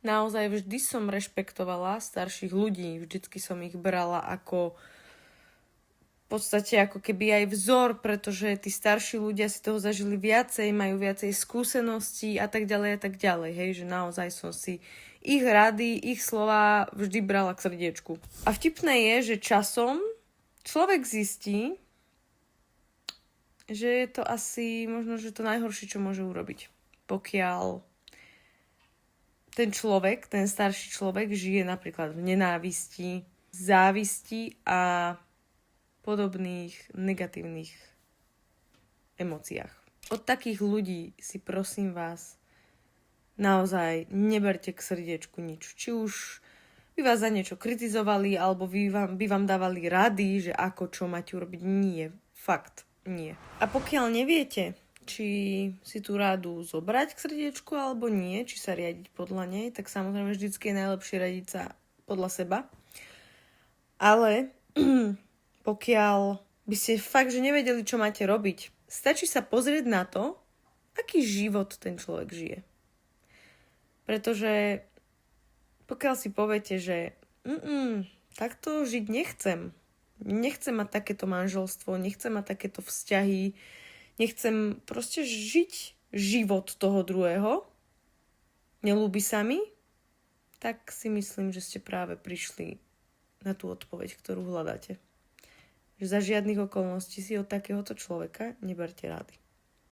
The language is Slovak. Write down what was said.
Naozaj vždy som rešpektovala starších ľudí, vždycky som ich brala ako v podstate ako keby aj vzor, pretože tí starší ľudia si toho zažili viacej, majú viacej skúseností a tak ďalej, hej, že naozaj som si ich rady, ich slova vždy brala k srdiečku. A vtipné je, že časom človek zistí, že je to asi možno, že to najhoršie, čo môže urobiť. Pokiaľ ten človek, ten starší človek žije napríklad v nenávisti, závisti a podobných negatívnych emóciách. Od takých ľudí si prosím vás naozaj neberte k srdiečku nič. Či už by vás za niečo kritizovali, alebo by vám dávali rady, že ako čo máte urobiť. Nie. Fakt. Nie. A pokiaľ neviete, či si tú radu zobrať k srdiečku alebo nie, či sa riadiť podľa nej, tak samozrejme vždycky je najlepšie radiť sa podľa seba. Ale pokiaľ by ste fakt, že nevedeli, čo máte robiť, stačí sa pozrieť na to, aký život ten človek žije. Pretože pokiaľ si poviete, že takto žiť nechcem, nechcem mať takéto manželstvo, nechcem mať takéto vzťahy, nechcem proste žiť život toho druhého, nelúbi sa mi, tak si myslím, že ste práve prišli na tú odpoveď, ktorú hľadáte. Že za žiadnych okolností si od takéhoto človeka neberte rady.